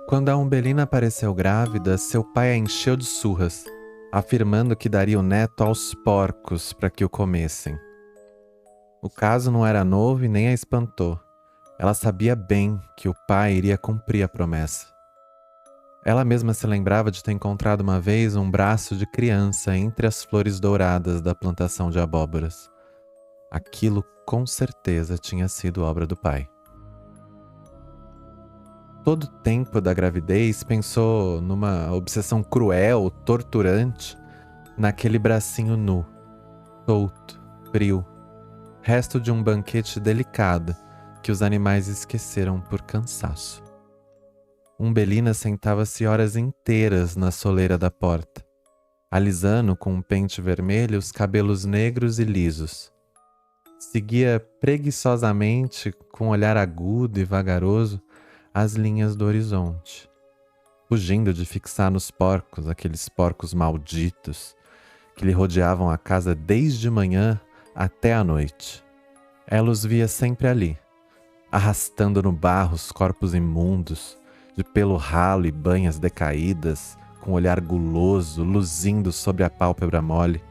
Quando a Umbelina apareceu grávida, seu pai a encheu de surras, afirmando que daria o neto aos porcos para que o comessem. O caso não era novo e nem a espantou. Ela sabia bem que o pai iria cumprir a promessa. Ela mesma se lembrava de ter encontrado uma vez um braço de criança entre as flores douradas da plantação de abóboras. Aquilo com certeza tinha sido obra do pai. Todo o tempo da gravidez pensou numa obsessão cruel, torturante, naquele bracinho nu, solto, frio, resto de um banquete delicado que os animais esqueceram por cansaço. Umbelina sentava-se horas inteiras na soleira da porta, alisando com um pente vermelho os cabelos negros e lisos. Seguia preguiçosamente, com um olhar agudo e vagaroso, as linhas do horizonte, fugindo de fixar nos porcos, aqueles porcos malditos, que lhe rodeavam a casa desde manhã até a noite. Ela os via sempre ali, arrastando no barro os corpos imundos, de pelo ralo e banhas decaídas, com olhar guloso luzindo sobre a pálpebra mole,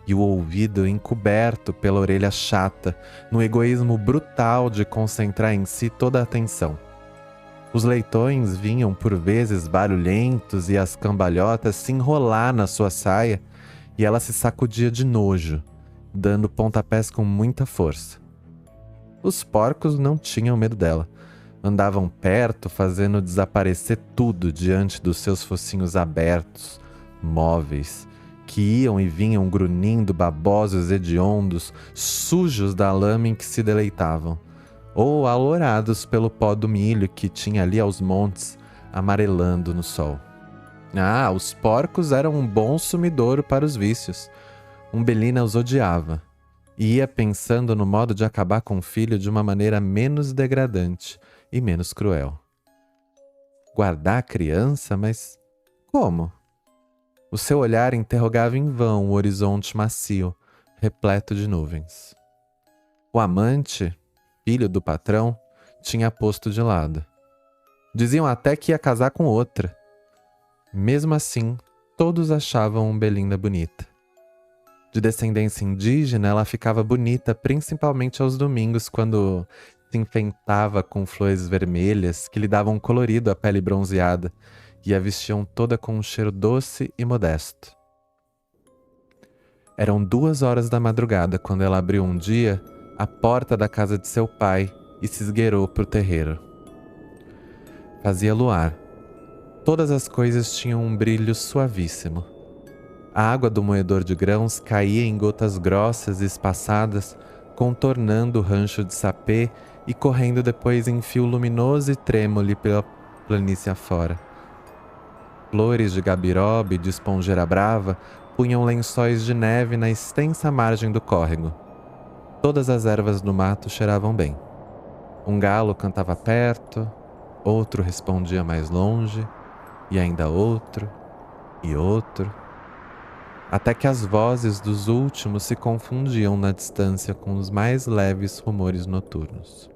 e o ouvido encoberto pela orelha chata, no egoísmo brutal de concentrar em si toda a atenção. Os leitões vinham por vezes barulhentos e as cambalhotas se enrolar na sua saia, e ela se sacudia de nojo, dando pontapés com muita força. Os porcos não tinham medo dela. Andavam perto, fazendo desaparecer tudo diante dos seus focinhos abertos, móveis, que iam e vinham grunhindo babosos hediondos, sujos da lama em que se deleitavam, ou alourados pelo pó do milho que tinha ali aos montes, amarelando no sol. Os porcos eram um bom sumidouro para os vícios. Umbelina os odiava, e ia pensando no modo de acabar com o filho de uma maneira menos degradante e menos cruel. Guardar a criança? Mas como? O seu olhar interrogava em vão o horizonte macio, repleto de nuvens. O amante, filho do patrão, tinha posto de lado. Diziam até que ia casar com outra. Mesmo assim, todos achavam Umbelina bonita. De descendência indígena, ela ficava bonita principalmente aos domingos, quando se enfeitava com flores vermelhas que lhe davam colorido à pele bronzeada e a vestiam toda com um cheiro doce e modesto. Eram 2 horas da madrugada quando ela abriu um dia a porta da casa de seu pai e se esgueirou para o terreiro. Fazia luar. Todas as coisas tinham um brilho suavíssimo. A água do moedor de grãos caía em gotas grossas e espaçadas, contornando o rancho de sapê e correndo depois em fio luminoso e trêmulo pela planície afora. Flores de gabiroba e de esponjeira brava punham lençóis de neve na extensa margem do córrego. Todas as ervas do mato cheiravam bem. Um galo cantava perto, outro respondia mais longe, e ainda outro, e outro, até que as vozes dos últimos se confundiam na distância com os mais leves rumores noturnos.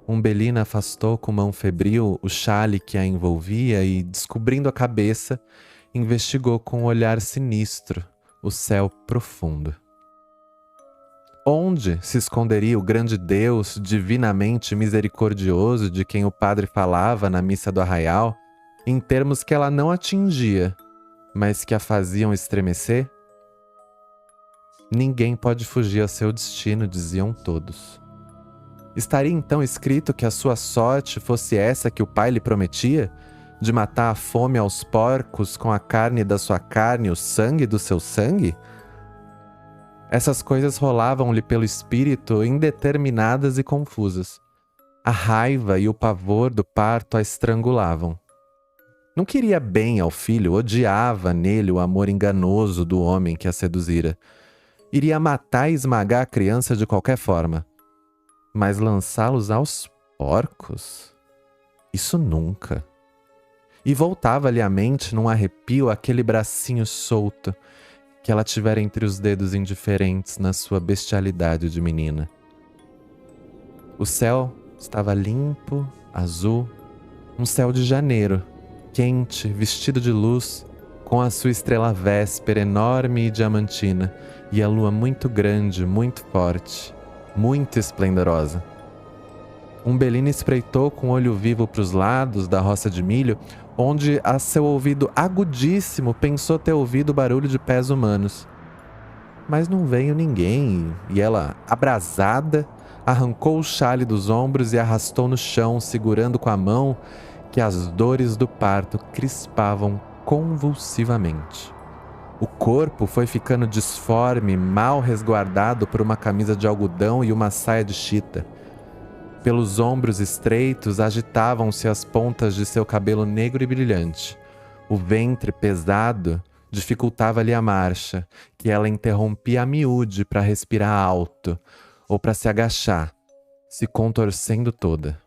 Umbelina afastou com mão febril o xale que a envolvia e, descobrindo a cabeça, investigou com um olhar sinistro o céu profundo. Onde se esconderia o grande Deus divinamente misericordioso de quem o padre falava na missa do arraial, em termos que ela não atingia, mas que a faziam estremecer? Ninguém pode fugir ao seu destino, diziam todos. Estaria então escrito que a sua sorte fosse essa que o pai lhe prometia, de matar a fome aos porcos com a carne da sua carne e o sangue do seu sangue? Essas coisas rolavam-lhe pelo espírito indeterminadas e confusas. A raiva e o pavor do parto a estrangulavam. Não queria bem ao filho, odiava nele o amor enganoso do homem que a seduzira. Iria matar e esmagar a criança de qualquer forma. Mas lançá-los aos porcos? Isso nunca. E voltava-lhe à mente num arrepio aquele bracinho solto que ela tivera entre os dedos indiferentes na sua bestialidade de menina. O céu estava limpo, azul, Um céu de janeiro, quente, vestido de luz, com a sua estrela véspera enorme e diamantina, e a lua muito grande, muito forte, muito esplendorosa. Umbelina espreitou com o olho vivo para os lados da roça de milho, onde a seu ouvido agudíssimo pensou ter ouvido o barulho de pés humanos. Mas não veio ninguém, e ela, abrasada, arrancou o chale dos ombros e arrastou no chão, segurando com a mão que as dores do parto crispavam convulsivamente. O corpo foi ficando disforme, mal resguardado por uma camisa de algodão e uma saia de chita. Pelos ombros estreitos agitavam-se as pontas de seu cabelo negro e brilhante. O ventre pesado dificultava-lhe a marcha, que ela interrompia a miúde para respirar alto ou para se agachar, se contorcendo toda.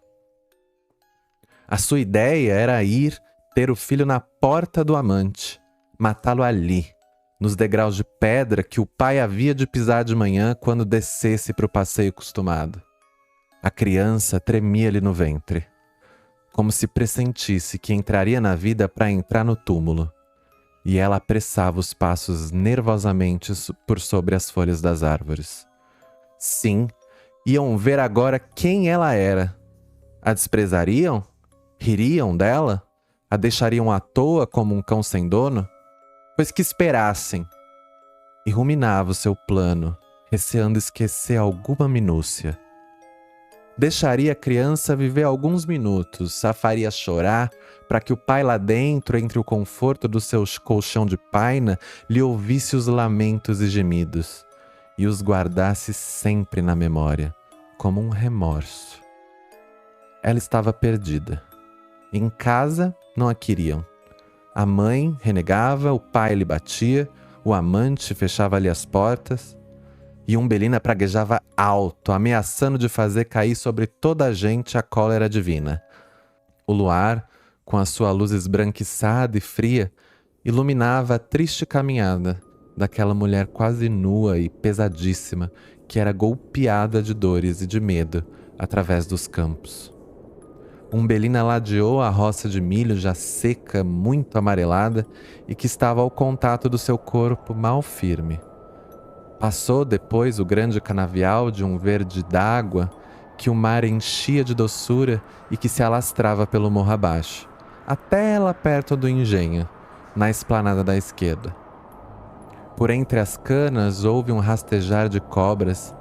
A sua ideia era ir ter o filho na porta do amante, matá-lo ali, nos degraus de pedra que o pai havia de pisar de manhã quando descesse para o passeio costumado. A criança tremia-lhe no ventre, como se pressentisse que entraria na vida para entrar no túmulo, e ela apressava os passos nervosamente por sobre as folhas das árvores. Sim, iam ver agora quem ela era. A desprezariam? Ririam dela? A deixariam à toa como um cão sem dono? Pois que esperassem. E ruminava o seu plano, receando esquecer alguma minúcia. Deixaria a criança viver alguns minutos, a faria chorar, para que o pai lá dentro, entre o conforto do seu colchão de paina, lhe ouvisse os lamentos e gemidos, e os guardasse sempre na memória, como um remorso. Ela estava perdida. Em casa, não a queriam. A mãe renegava, o pai lhe batia, o amante fechava-lhe as portas, e Umbelina praguejava alto, ameaçando de fazer cair sobre toda a gente a cólera divina. O luar, com a sua luz esbranquiçada e fria, iluminava a triste caminhada daquela mulher quase nua e pesadíssima que era golpeada de dores e de medo através dos campos. Umbelina ladeou a roça de milho já seca, muito amarelada, e que estava ao contato do seu corpo mal firme. Passou depois o grande canavial de um verde d'água que o mar enchia de doçura e que se alastrava pelo morro abaixo, até lá perto do engenho, na esplanada da esquerda. Por entre as canas houve um rastejar de cobras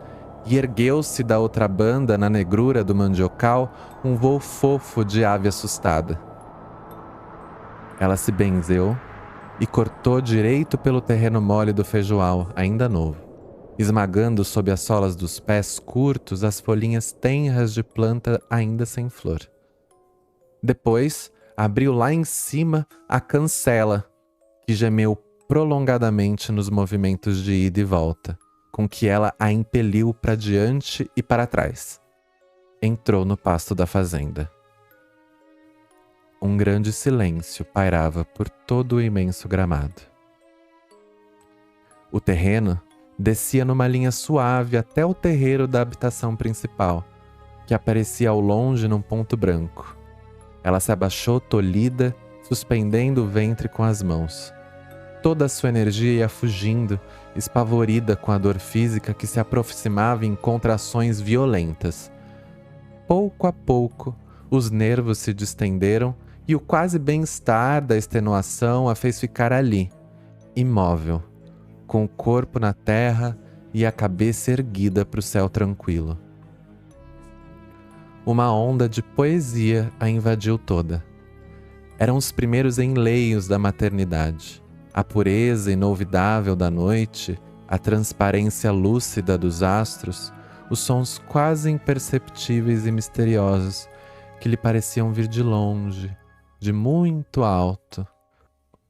e ergueu-se da outra banda, na negrura do mandiocal, um voo fofo de ave assustada. Ela se benzeu e cortou direito pelo terreno mole do feijoal, ainda novo, esmagando sob as solas dos pés curtos as folhinhas tenras de planta ainda sem flor. Depois, abriu lá em cima a cancela, que gemeu prolongadamente nos movimentos de ida e volta, com que ela a impeliu para diante e para trás. Entrou no pasto da fazenda. Um grande silêncio pairava por todo o imenso gramado. O terreno descia numa linha suave até o terreiro da habitação principal, que aparecia ao longe num ponto branco. Ela se abaixou tolhida, suspendendo o ventre com as mãos. Toda a sua energia ia fugindo, espavorida com a dor física que se aproximava em contrações violentas. Pouco a pouco, os nervos se distenderam e o quase bem-estar da extenuação a fez ficar ali, imóvel, com o corpo na terra e a cabeça erguida para o céu tranquilo. Uma onda de poesia a invadiu toda. Eram os primeiros enleios da maternidade. A pureza inolvidável da noite, a transparência lúcida dos astros, os sons quase imperceptíveis e misteriosos que lhe pareciam vir de longe, de muito alto.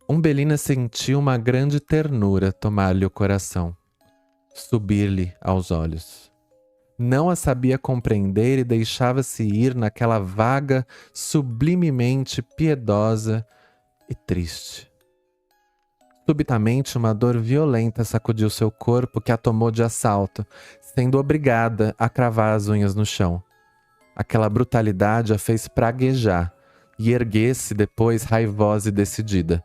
Umbelina sentiu uma grande ternura tomar-lhe o coração, subir-lhe aos olhos. Não a sabia compreender e deixava-se ir naquela vaga sublimemente piedosa e triste. Subitamente, uma dor violenta sacudiu seu corpo que a tomou de assalto, sendo obrigada a cravar as unhas no chão. Aquela brutalidade a fez praguejar, e erguesse depois raivosa e decidida.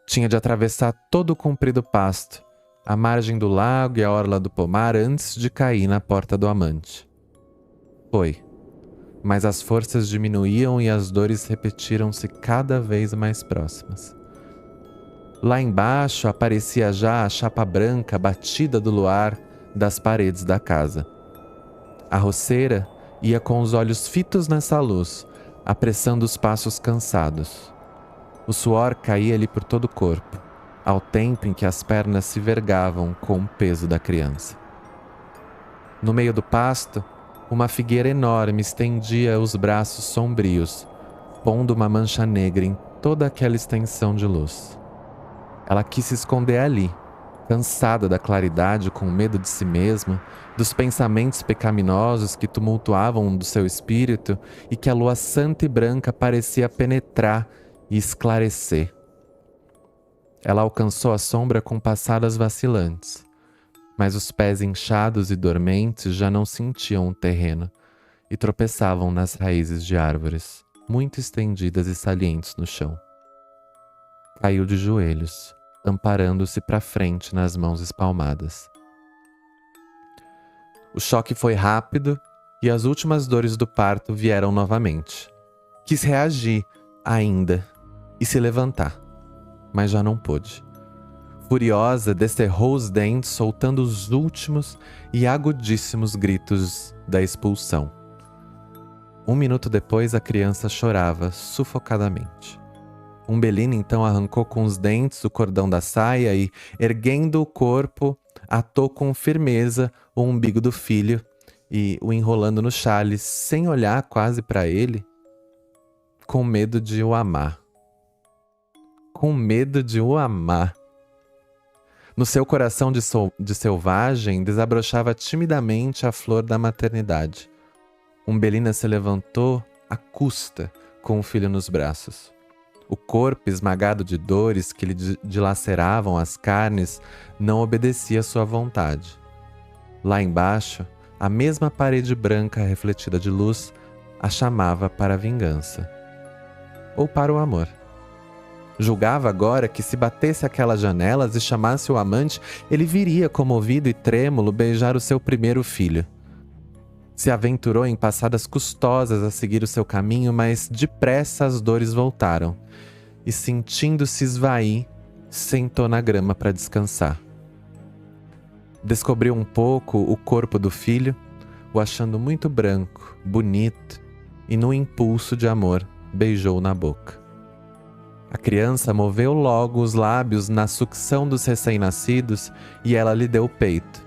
Tinha de atravessar todo o comprido pasto, a margem do lago e a orla do pomar antes de cair na porta do amante. Foi, mas as forças diminuíam e as dores repetiram-se cada vez mais próximas. Lá embaixo aparecia já a chapa branca batida do luar das paredes da casa. A roceira ia com os olhos fitos nessa luz, apressando os passos cansados. O suor caía-lhe por todo o corpo, ao tempo em que as pernas se vergavam com o peso da criança. No meio do pasto, uma figueira enorme estendia os braços sombrios, pondo uma mancha negra em toda aquela extensão de luz. Ela quis se esconder ali, cansada da claridade, com medo de si mesma, dos pensamentos pecaminosos que tumultuavam do seu espírito e que a lua santa e branca parecia penetrar e esclarecer. Ela alcançou a sombra com passadas vacilantes, mas os pés inchados e dormentes já não sentiam o terreno e tropeçavam nas raízes de árvores, muito estendidas e salientes no chão. Caiu de joelhos, amparando-se para frente nas mãos espalmadas. O choque foi rápido e as últimas dores do parto vieram novamente. Quis reagir ainda e se levantar, mas já não pôde. Furiosa, descerrou os dentes, soltando os últimos e agudíssimos gritos da expulsão. 1 minuto depois, a criança chorava sufocadamente. Umbelina então arrancou com os dentes o cordão da saia e, erguendo o corpo, atou com firmeza o umbigo do filho e o enrolando no xale, sem olhar quase para ele, com medo de o amar. Com medo de o amar. No seu coração de selvagem desabrochava timidamente a flor da maternidade. Umbelina se levantou à custa, com o filho nos braços. O corpo esmagado de dores que lhe dilaceravam as carnes não obedecia à sua vontade. Lá embaixo, a mesma parede branca refletida de luz a chamava para a vingança. Ou para o amor. Julgava agora que se batesse aquelas janelas e chamasse o amante, ele viria comovido e trêmulo beijar o seu primeiro filho. Se aventurou em passadas custosas a seguir o seu caminho, mas depressa as dores voltaram, e sentindo-se esvair, sentou na grama para descansar. Descobriu um pouco o corpo do filho, o achando muito branco, bonito, e no impulso de amor, beijou na boca. A criança moveu logo os lábios na sucção dos recém-nascidos e ela lhe deu o peito.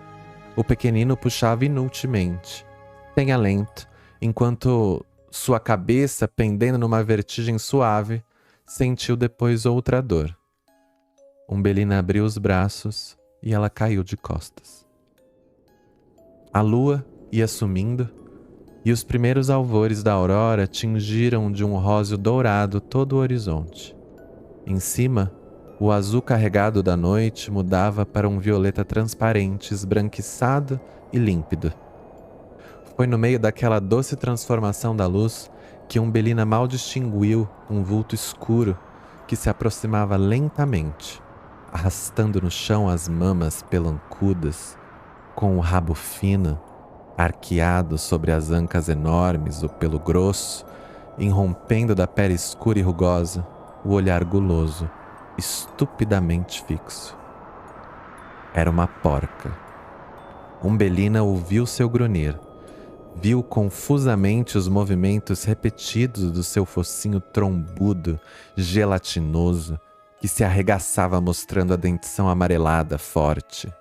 O pequenino puxava inutilmente, sem alento, enquanto sua cabeça, pendendo numa vertigem suave, sentiu depois outra dor. Umbelina abriu os braços e ela caiu de costas. A lua ia sumindo e os primeiros alvores da aurora tingiram de um róseo dourado todo o horizonte. Em cima, o azul carregado da noite mudava para um violeta transparente, esbranquiçado e límpido. Foi no meio daquela doce transformação da luz que Umbelina mal distinguiu um vulto escuro que se aproximava lentamente, arrastando no chão as mamas pelancudas, com o rabo fino, arqueado sobre as ancas enormes, o pelo grosso, irrompendo da pele escura e rugosa, o olhar guloso, estupidamente fixo. Era uma porca. Umbelina ouviu seu grunhir, viu confusamente os movimentos repetidos do seu focinho trombudo, gelatinoso, que se arregaçava mostrando a dentição amarelada forte.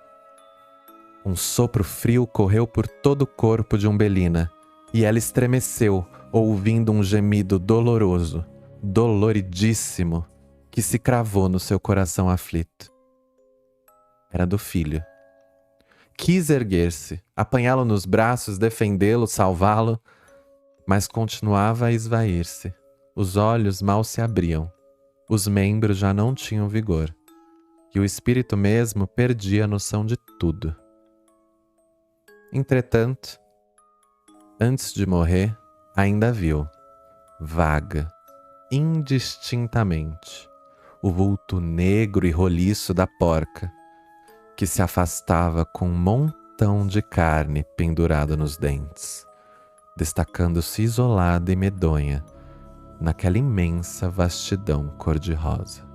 Um sopro frio correu por todo o corpo de Umbelina, e ela estremeceu, ouvindo um gemido doloroso, doloridíssimo, que se cravou no seu coração aflito. Era do filho. Quis erguer-se, apanhá-lo nos braços, defendê-lo, salvá-lo, mas continuava a esvair-se. Os olhos mal se abriam, os membros já não tinham vigor, e o espírito mesmo perdia a noção de tudo. Entretanto, antes de morrer, ainda viu, vaga, indistintamente o vulto negro e roliço da porca, que se afastava com um montão de carne pendurada nos dentes, destacando-se isolada e medonha naquela imensa vastidão cor-de-rosa.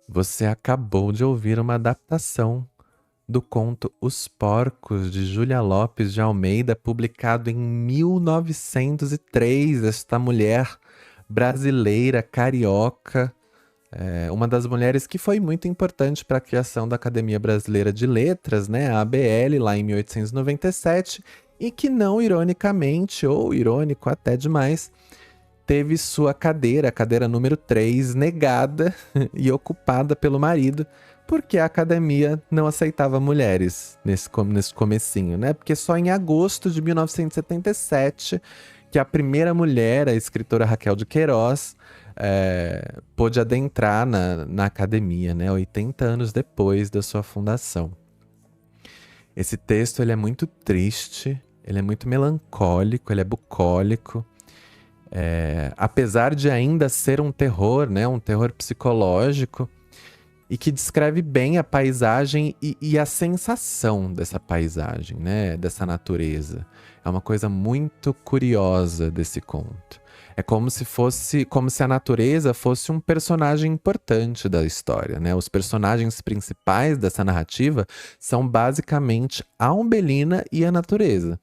Você acabou de ouvir uma adaptação do conto Os Porcos, de Júlia Lopes de Almeida, publicado em 1903. Esta mulher brasileira, carioca, uma das mulheres que foi muito importante para a criação da Academia Brasileira de Letras, né, a ABL, lá em 1897, e que não ironicamente, ou irônico até demais, teve sua cadeira, a cadeira número 3, negada e ocupada pelo marido, porque a academia não aceitava mulheres nesse comecinho, né? Porque só em agosto de 1977 que a primeira mulher, a escritora Raquel de Queiroz, pôde adentrar na academia, né? 80 anos depois da sua fundação. Esse texto ele é muito triste, ele é muito melancólico, ele é bucólico. Apesar de ainda ser um terror, né, um terror psicológico, e que descreve bem a paisagem e a sensação dessa paisagem, né, dessa natureza. É uma coisa muito curiosa desse conto. É como se a natureza fosse um personagem importante da história, né? Os personagens principais dessa narrativa são basicamente a Umbelina e a natureza.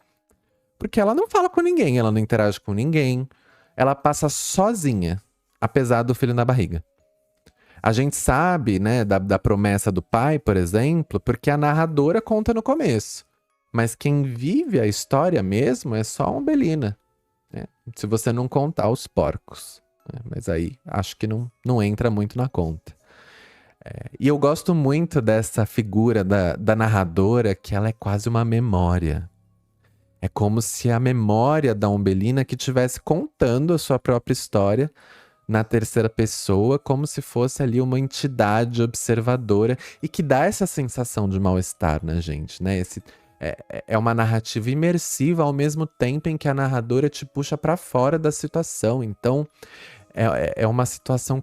Porque ela não fala com ninguém, ela não interage com ninguém. Ela passa sozinha, apesar do filho na barriga. A gente sabe, né, da promessa do pai, por exemplo, porque a narradora conta no começo. Mas quem vive a história mesmo é só a Umbelina, né? Se você não contar os porcos, né? Mas aí acho que não entra muito na conta. E eu gosto muito dessa figura da narradora, que ela é quase uma memória. É como se a memória da Umbelina que estivesse contando a sua própria história na terceira pessoa, como se fosse ali uma entidade observadora e que dá essa sensação de mal-estar na gente, né? É uma narrativa imersiva ao mesmo tempo em que a narradora te puxa para fora da situação. Então, é uma situação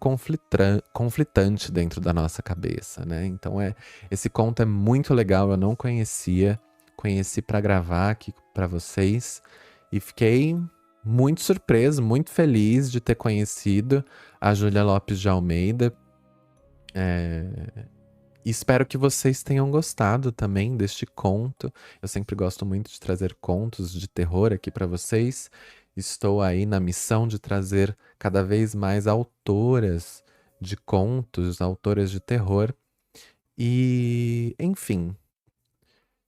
conflitante dentro da nossa cabeça, né? Então, esse conto é muito legal, eu não conhecia. Conheci para gravar aqui para vocês e fiquei muito surpreso, muito feliz de ter conhecido a Júlia Lopes de Almeida. Espero que vocês tenham gostado também deste conto. Eu sempre gosto muito de trazer contos de terror aqui para vocês. Estou aí na missão de trazer cada vez mais autoras de contos, autoras de terror. E, enfim,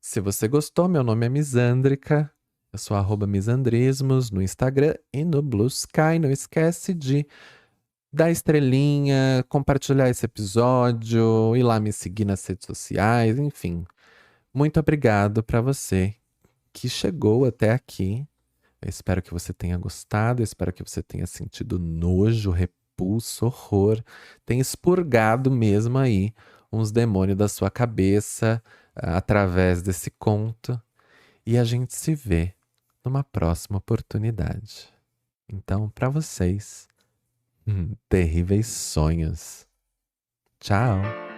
se você gostou, meu nome é Misandrica, eu sou @misandrismos no Instagram e no Blue Sky. Não esquece de dar estrelinha, compartilhar esse episódio, ir lá me seguir nas redes sociais, enfim. Muito obrigado para você que chegou até aqui. Eu espero que você tenha gostado, eu espero que você tenha sentido nojo, repulso, horror, tenha expurgado mesmo aí uns demônios da sua cabeça através desse conto. E a gente se vê numa próxima oportunidade. Então, para vocês, terríveis sonhos. Tchau!